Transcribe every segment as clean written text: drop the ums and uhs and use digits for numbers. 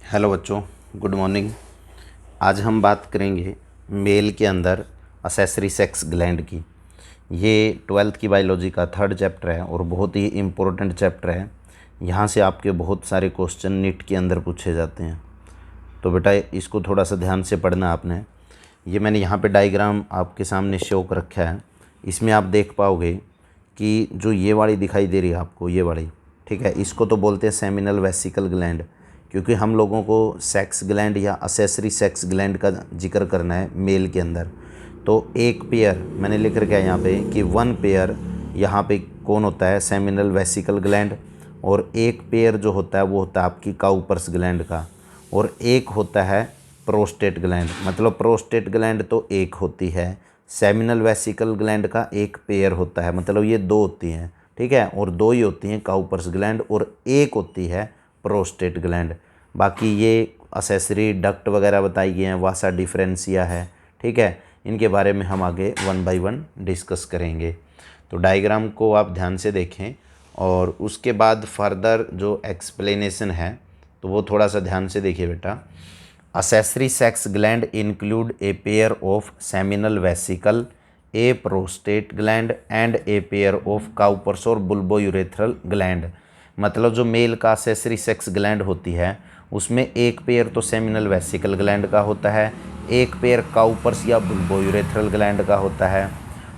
Hello बच्चों, good morning. आज हम बात करेंगे मेल के अंदर असेसरी सेक्स ग्लैंड की। ये 12th की बायोलॉजी का 3rd चैप्टर है और बहुत ही इम्पोर्टेंट चैप्टर है। यहाँ से आपके बहुत सारे क्वेश्चन नीट के अंदर पूछे जाते हैं, तो बेटा इसको थोड़ा सा ध्यान से पढ़ना आपने। ये मैंने यहाँ पे डायग्राम आपके सामने शो कर रखा है। इसमें आप देख पाओगे कि जो ये वाली दिखाई दे रही है आपको, ये वाली, ठीक है, इसको तो बोलते हैं सेमिनल वेसिकल ग्लैंड, क्योंकि हम लोगों को सेक्स ग्लैंड या असेसरी सेक्स ग्लैंड का जिक्र करना है मेल के अंदर। तो एक पेयर मैंने लिख रखा है यहाँ पे कि 1 पेयर यहाँ पे कौन होता है, सेमिनल वेसिकल ग्लैंड, और एक पेयर जो होता है वो होता है आपकी काउपर्स ग्लैंड का, और एक होता है प्रोस्टेट ग्लैंड। मतलब प्रोस्टेट ग्लैंड तो एक होती है, सेमिनल वेसिकल ग्लैंड का एक पेयर होता है, मतलब ये 2 होती हैं, ठीक है, और 2 ही होती हैं काउपर्स ग्लैंड, और एक होती है प्रोस्टेट ग्लैंड। बाकी ये असेसरी डक्ट वगैरह बताई गई हैं, वासा डिफरेंसिया है, ठीक है, इनके बारे में हम आगे 1 बाय 1 डिस्कस करेंगे। तो डायग्राम को आप ध्यान से देखें और उसके बाद फर्दर जो एक्सप्लेनेशन है तो वो थोड़ा सा ध्यान से देखिए बेटा। Accessory sex gland include a pair of seminal vesicle, A prostate gland and a pair of Cowper's और बुल्बोयूरेथ्रल ग्लैंड। मतलब जो मेल का असेसरी सेक्स ग्लैंड होती है उसमें एक पेयर तो सेमिनल वेसिकल ग्लैंड का होता है, एक पेयर काउपर्स या बुल्बोयूरेथ्रल ग्लैंड का होता है,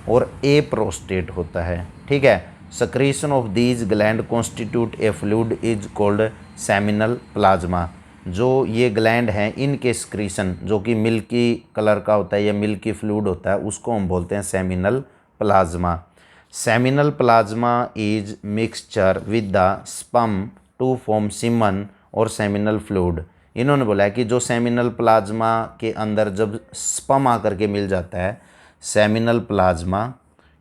और ए प्रोस्टेट होता है, ठीक है। Secretion of these gland constitute A fluid is called seminal plasma. जो ये ग्लैंड हैं इनके सक्रीशन जो कि मिल्की कलर का होता है या मिल्की फ्लूइड होता है उसको हम बोलते हैं seminal plasma. Seminal plasma is mixture with the sperm to form semen और सेमिनल फ्लूइड। इन्होंने बोला है कि जो सेमिनल प्लाज्मा के अंदर जब स्पर्म आकर के मिल जाता है, सेमिनल प्लाज्मा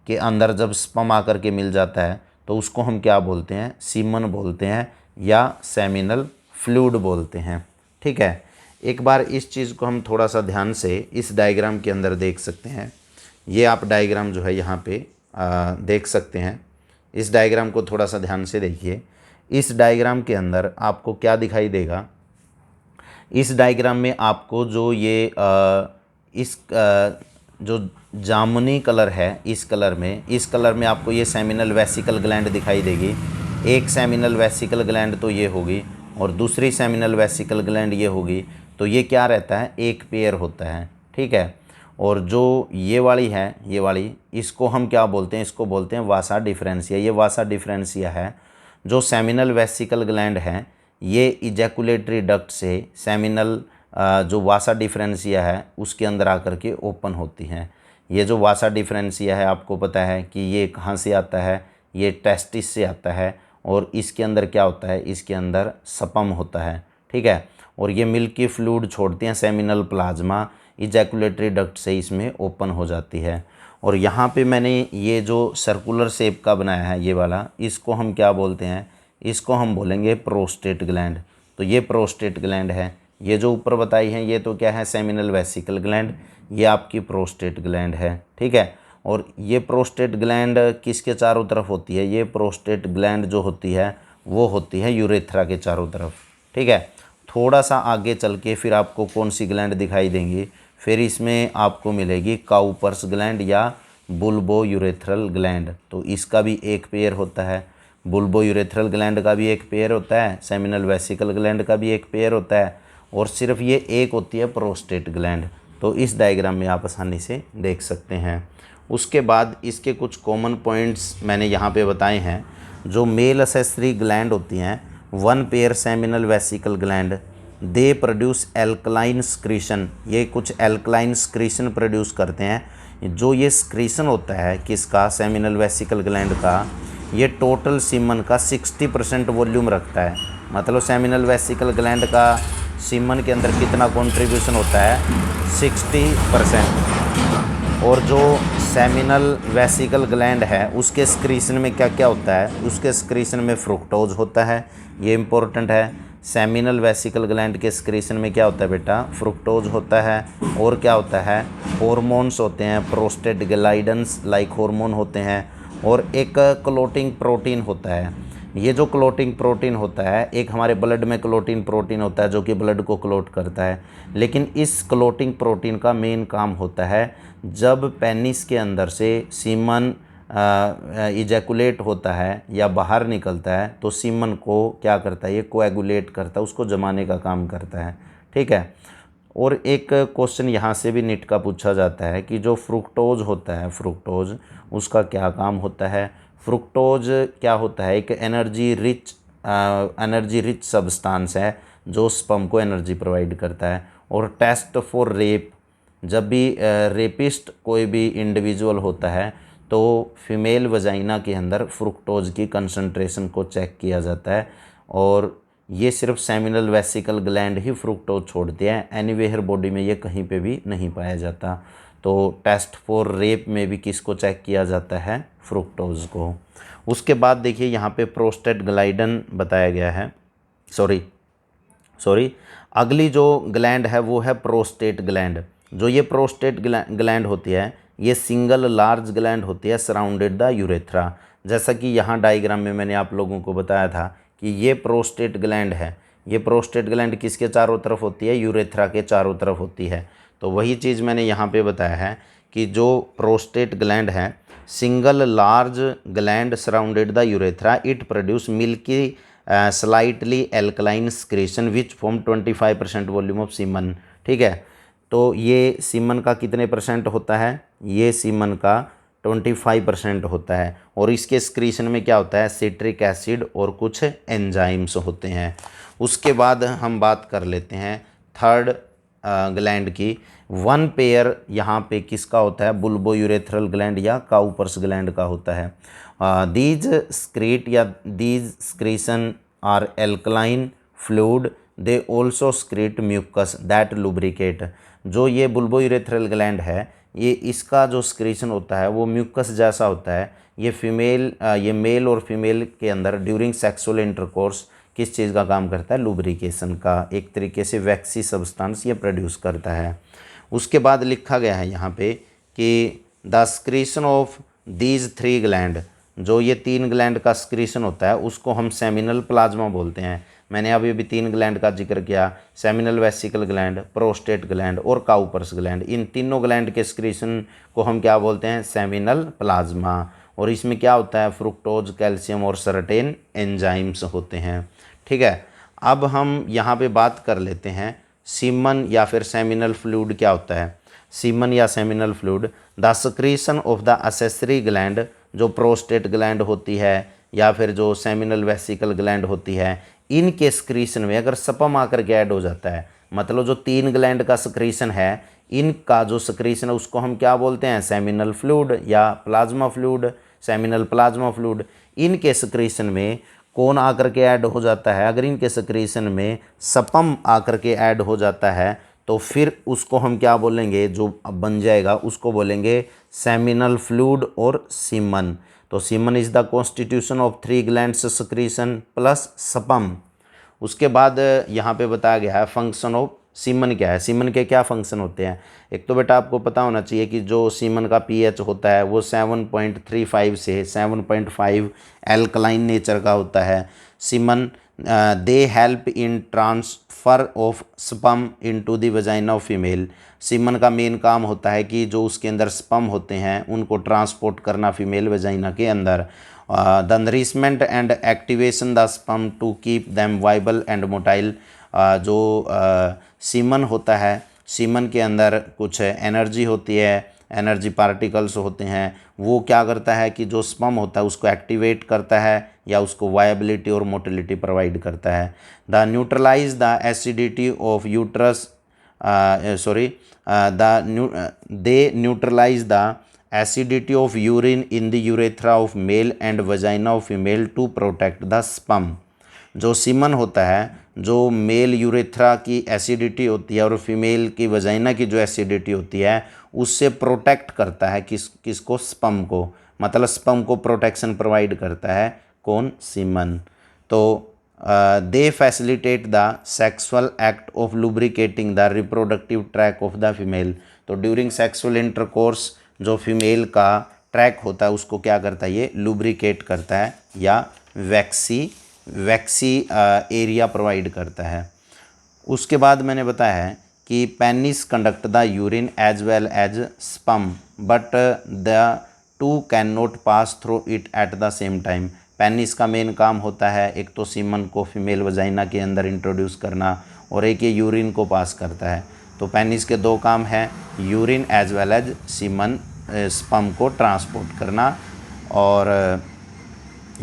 के अंदर जब स्पर्म आकर के मिल जाता है तो उसको हम क्या बोलते हैं, सीमन बोलते हैं या सेमिनल फ्लूइड बोलते हैं, ठीक है। एक बार इस चीज़ को हम थोड़ा सा ध्यान से इस डायग्राम के अंदर देख सकते हैं। ये आप डायग्राम जो है यहाँ पे देख सकते हैं। इस डायग्राम को थोड़ा सा ध्यान से देखिए। इस डायग्राम के अंदर आपको क्या दिखाई देगा, इस डायग्राम में आपको जो ये जो जामुनी कलर है, इस कलर में आपको ये सेमिनल वेसिकल ग्लैंड दिखाई देगी। एक सेमिनल वेसिकल ग्लैंड तो ये होगी और दूसरी सेमिनल वेसिकल ग्लैंड ये होगी। तो ये क्या रहता है, एक पेयर होता है, ठीक है। और जो ये वाली है, ये वाली, इसको हम क्या बोलते हैं, इसको बोलते हैं वासा डिफरेंसिया। ये वासा डिफरेंसिया है। जो सेमिनल वेसिकल ग्लैंड है ये इजैकुलेटरी डक्ट से सेमिनल जो वासा डिफरेंसिया है उसके अंदर आकर के ओपन होती हैं। ये जो वासा डिफरेंसिया है आपको पता है कि ये कहाँ से आता है, ये टेस्टिस से आता है, और इसके अंदर क्या होता है, इसके अंदर स्पर्म होता है, ठीक है। और ये मिल्की फ्लूइड छोड़ते हैं सेमिनल प्लाज्मा, इजैकुलेटरी डक्ट से इसमें ओपन हो जाती है। और यहाँ पे मैंने ये जो सर्कुलर शेप का बनाया है ये वाला, इसको हम क्या बोलते हैं, इसको हम बोलेंगे प्रोस्टेट ग्लैंड। तो ये प्रोस्टेट ग्लैंड है। ये जो ऊपर बताई है ये तो क्या है, सेमिनल वेसिकल ग्लैंड, ये आपकी प्रोस्टेट ग्लैंड है, ठीक है। और ये प्रोस्टेट ग्लैंड किसके चारों तरफ होती है, ये प्रोस्टेट ग्लैंड जो होती है वो होती है यूरेथ्रा के चारों तरफ, ठीक है। थोड़ा सा आगे चल के फिर आपको कौन सी ग्लैंड दिखाई देंगी, फिर इसमें आपको मिलेगी काउपर्स ग्लैंड या बुल्बोयूरेथ्रल ग्लैंड। तो इसका भी एक पेयर होता है, बुल्बोयूरेथ्रल ग्लैंड का भी एक पेयर होता है, सेमिनल वेसिकल ग्लैंड का भी एक पेयर होता है, और सिर्फ ये एक होती है प्रोस्टेट ग्लैंड। तो इस डायग्राम में आप आसानी से देख सकते हैं। उसके बाद इसके कुछ कॉमन पॉइंट्स मैंने यहाँ पे बताए हैं। जो मेल असेसरी ग्लैंड होती हैं, 1 pair seminal vesicle gland, they produce alkaline secretion. ये कुछ एल्कलाइन स्क्रीशन प्रोड्यूस करते हैं। जो ये स्क्रीशन होता है किसका, सेमिनल वेसिकल ग्लैंड का, ये टोटल सीमन का 60% वॉल्यूम रखता है। मतलब सेमिनल वेसिकल ग्लैंड का सीमन के अंदर कितना कंट्रीब्यूशन होता है, 60%। और जो सेमिनल वेसिकल ग्लैंड है उसके स्क्रीशन में क्या क्या होता है, उसके स्क्रीशन में फ्रुक्टोज होता है, ये इंपॉर्टेंट है। सेमिनल वेसिकल ग्लैंड के स्क्रीशन में क्या होता है बेटा, फ्रुक्टोज होता है। और क्या होता है, हॉर्मोन्स होते हैं, प्रोस्टेट ग्लाइडेंस लाइक हार्मोन होते हैं, और एक क्लोटिंग प्रोटीन होता है। ये जो क्लोटिंग प्रोटीन होता है, एक हमारे ब्लड में क्लोटिंग प्रोटीन होता है जो कि ब्लड को क्लोट करता है, लेकिन इस क्लोटिंग प्रोटीन का मेन काम होता है जब पेनिस के अंदर से सीमन इजैकुलेट होता है या बाहर निकलता है तो सीमन को क्या करता है, ये कोएगुलेट करता है, उसको जमाने का काम करता है। ठीक है। और एक क्वेश्चन यहाँ से भी नीट का पूछा जाता है कि जो फ्रुक्टोज होता है, फ्रुक्टोज उसका क्या काम होता है। फ्रुक्टोज क्या होता है, एक एनर्जी रिच सब्सटेंस है जो स्पर्म को एनर्जी प्रोवाइड करता है। और टेस्ट फॉर रेप, जब भी रेपिस्ट कोई भी इंडिविजुअल होता है तो फीमेल वजाइना के अंदर फ्रुक्टोज की कंसंट्रेशन को चेक किया जाता है, और ये सिर्फ सेमिनल वेसिकल ग्लैंड ही फ्रुक्टोज छोड़ते हैं, एनीवेयर बॉडी में ये कहीं पे भी नहीं पाया जाता। तो टेस्ट फॉर रेप में भी किसको चेक किया जाता है, फ्रुक्टोज को। उसके बाद देखिए यहाँ पे प्रोस्टेट ग्लाइडन बताया गया है, सॉरी अगली जो ग्लैंड है वो है प्रोस्टेट ग्लैंड। जो ये प्रोस्टेट ग्लैंड होती है ये सिंगल लार्ज ग्लैंड होती है सराउंडेड द यूरेथ्रा। जैसा कि यहाँ डायग्राम में मैंने आप लोगों को बताया था कि ये प्रोस्टेट ग्लैंड है, ये प्रोस्टेट ग्लैंड किसके चारों तरफ होती है, यूरेथ्रा के चारों तरफ होती है। तो वही चीज़ मैंने यहाँ पे बताया है कि जो प्रोस्टेट ग्लैंड है single large gland surrounded the urethra, it produce milky slightly alkaline secretion which form 25% volume of semen. ठीक है। तो ये सीमन का कितने परसेंट होता है, ये सीमन का 25% होता है। और इसके स्क्रीशन में क्या होता है, सिट्रिक एसिड और कुछ एंजाइम्स होते हैं। उसके बाद हम बात कर लेते हैं थर्ड ग्लैंड की। वन पेयर यहाँ पे किसका होता है, बुल्बोयूरेथ्रल ग्लैंड या काउपर्स ग्लैंड का होता है। दीज स्क्रीट या these secretion are alkaline fluid, they also secrete mucus that lubricate. जो ये बुल्बोयूरेथ्रल ग्लैंड है ये इसका जो स्क्रीशन होता है वो म्यूकस जैसा होता है। ये मेल और फीमेल के अंदर ड्यूरिंग सेक्सुअल इंटरकोर्स किस चीज़ का काम करता है, लुब्रिकेशन का, एक तरीके से वैक्सी सब्सटेंस ये प्रोड्यूस करता है। उसके बाद लिखा गया है यहाँ पे कि the secretion of these 3 gland, जो ये 3 ग्लैंड का स्क्रीशन होता है उसको हम सेमिनल प्लाज्मा बोलते हैं। मैंने अभी 3 ग्लैंड का जिक्र किया, seminal vesicle gland, prostate gland और काउपर्स ग्लैंड। इन तीनों ग्लैंड के स्क्रीशन को हम क्या बोलते हैं, सेमिनल प्लाज्मा। और इसमें क्या होता है, फ्रुक्टोज, कैल्शियम और सर्टेन एंजाइम्स होते हैं। ठीक है। अब हम यहाँ पे बात कर लेते हैं सीमन या फिर सेमिनल फ्लूइड क्या होता है। सीमन या seminal fluid, the secretion of the accessory gland, जो प्रोस्टेट ग्लैंड होती है या फिर जो सेमिनल वेसिकल ग्लैंड होती है, इनके सक्रीशन में अगर स्पर्म आकर के ऐड हो जाता है, मतलब जो 3 ग्लैंड का सक्रीशन है इनका जो सक्रीशन है उसको हम क्या बोलते हैं, सेमिनल फ्लूइड या plasma fluid, seminal plasma fluid. इनके सक्रीशन में कौन आकर के ऐड हो जाता है, अगर इनके सक्रीशन में स्पर्म आकर के ऐड हो जाता है तो फिर उसको हम क्या बोलेंगे, जो बन जाएगा उसको बोलेंगे सेमिनल फ्लूइड और सीमन। तो semen is the constitution of 3 glands secretion plus sperm. उसके बाद यहाँ पे बताया गया है फंक्शन ऑफ सीमन क्या है, सीमन के क्या फंक्शन होते हैं। एक तो बेटा आपको पता होना चाहिए कि जो सीमन का पीएच होता है वो 7.35 से 7.5 एल्कलाइन नेचर का होता है। Semen they help in transfer of sperm into the vagina of female. Semen का मेन काम होता है कि जो उसके अंदर स्पर्म होते हैं उनको ट्रांसपोर्ट करना फीमेल वजाइना के अंदर। The nourishment and activation the sperm to keep them viable and motile. जो सीमन होता है, सीमन के अंदर कुछ एनर्जी होती है, एनर्जी पार्टिकल्स होते हैं, वो क्या करता है कि जो स्पर्म होता है उसको एक्टिवेट करता है या उसको वायबिलिटी और मोटिलिटी प्रोवाइड करता है। The neutralize the acidity of uterus they neutralize the acidity of urine in the urethra of male and vagina of female to protect the sperm. जो सीमन होता है, जो मेल यूरेथ्रा की acidity होती है और फीमेल की वजाइना की जो एसिडिटी होती है उससे प्रोटेक्ट करता है किसको, स्पर्म को, मतलब स्पर्म को प्रोटेक्शन प्रोवाइड करता है कौन, सीमन। तो they facilitate the sexual act of lubricating the reproductive track of the female. तो ड्यूरिंग सेक्सुअल इंटरकोर्स जो फीमेल का ट्रैक होता है उसको क्या करता है, ये लुब्रिकेट करता है या वैक्सी एरिया प्रोवाइड करता है। उसके बाद मैंने बताया है कि penis conduct the urine as well as sperm but the two can not pass through it at the same time. Penis का मेन काम होता है एक तो सीमन को फीमेल वजाइना के अंदर इंट्रोड्यूस करना और एक ये यूरिन को पास करता है। तो पेनिस के दो काम हैं, urine as well as semen sperm को ट्रांसपोर्ट करना, और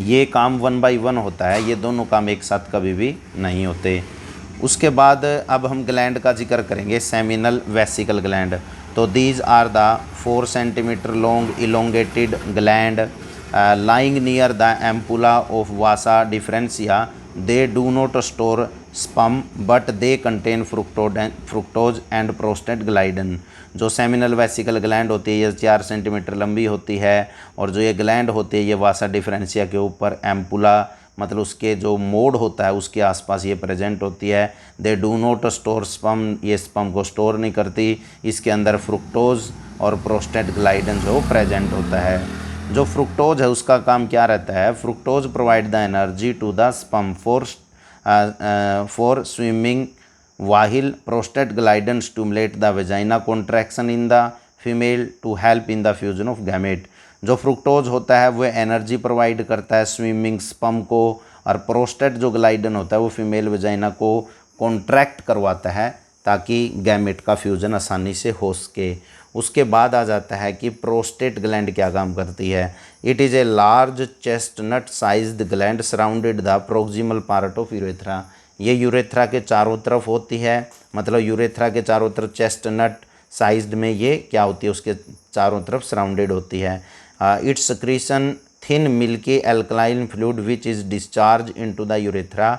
ये काम 1 बाय 1 होता है, ये दोनों काम एक साथ कभी भी नहीं होते। उसके बाद अब हम ग्लैंड का जिक्र करेंगे, सेमिनल वेसिकल ग्लैंड। तो these are the 4 centimetre long elongated gland lying near the ampulla of vasa differentia. They do not store sperm but they contain fructose and prostaglandin। जो सेमिनल वेसिकल ग्लैंड होती है ये 4 centimetre लंबी होती है, और जो ये ग्लैंड होती है ये वासा डिफरेंशिया के ऊपर एम्पुला मतलब उसके जो मोड होता है उसके आसपास ये प्रेजेंट होती है। They do not store sperm, ये स्पर्म को स्टोर नहीं करती। इसके अंदर फ्रुक्टोज और प्रोस्टेग्लैंडिन जो प्रेजेंट होता है। जो फ्रुक्टोज है उसका काम क्या रहता है, fructose provide the energy to the sperm for swimming, while prostaglandin stimulate the vagina contraction in the female to help in the fusion of gamete। जो फ्रुक्टोज होता है वो एनर्जी प्रोवाइड करता है स्विमिंग स्पर्म को, और प्रोस्टेट जो ग्लाइडन होता है वो फीमेल वजाइना को कॉन्ट्रैक्ट करवाता है ताकि गैमेट का फ्यूजन आसानी से हो सके। उसके बाद आ जाता है कि प्रोस्टेट ग्लैंड क्या काम करती है। It is a large chestnut sized gland surrounded the proximal part of urethra. ये यूरेथ्रा के चारों तरफ होती है, मतलब यूरेथ्रा के चारों तरफ चेस्टनट साइज्ड में ये क्या होती है, उसके चारों तरफ सराउंडेड होती है। It's secretion thin milky alkaline fluid which is discharge into the urethra.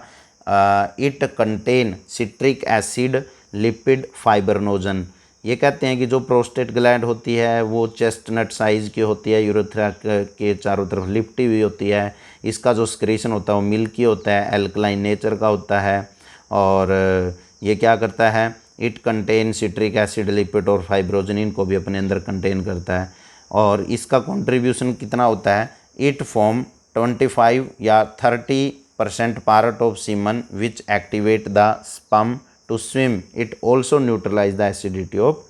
It contain citric acid lipid fibrinogen. ये कहते हैं कि जो प्रोस्टेट ग्लैंड होती है वो चेस्टनट साइज़ की होती है, यूरेथ्रा के चारों तरफ लिपटी हुई होती है। इसका जो स्क्रीशन होता है वो मिल्की होता है, एल्कलाइन नेचर का होता है, और ये क्या करता है, it contain citric acid lipid और फाइब्रोजन, इनको भी अपने अंदर कंटेन करता है। और इसका कंट्रीब्यूशन कितना होता है, इट फॉर्म 25 या 30% part of semen which activate the sperm to swim. It also neutralize the acidity of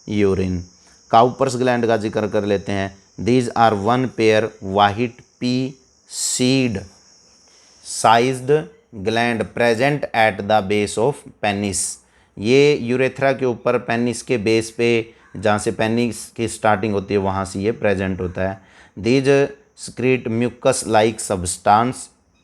urine. Cowper's gland का जिक्र कर लेते हैं। These are 1 pair white pea seed sized gland present at the base of penis. ये urethra के ऊपर penis के base पे, जहाँ से पेनिस की स्टार्टिंग होती है वहाँ से ये प्रेजेंट होता है। These secrete mucus like substance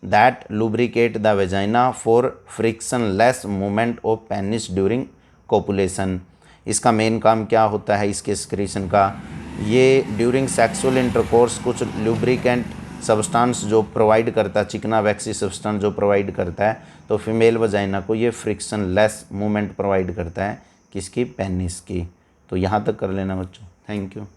that lubricate the vagina for frictionless movement of penis during copulation। इसका मेन काम क्या होता है इसके secretion का, ये ड्यूरिंग सेक्सुअल इंटरकोर्स कुछ लुब्रिकेंट सब्सटेंस जो प्रोवाइड करता है, चिकना वैक्सी सब्सटेंस जो प्रोवाइड करता है, तो फीमेल वजाइना को ये फ्रिक्शनलेस मूवमेंट प्रोवाइड करता है किसकी, पेनिस की। तो यहाँ तक कर लेना बच्चों, थैंक यू।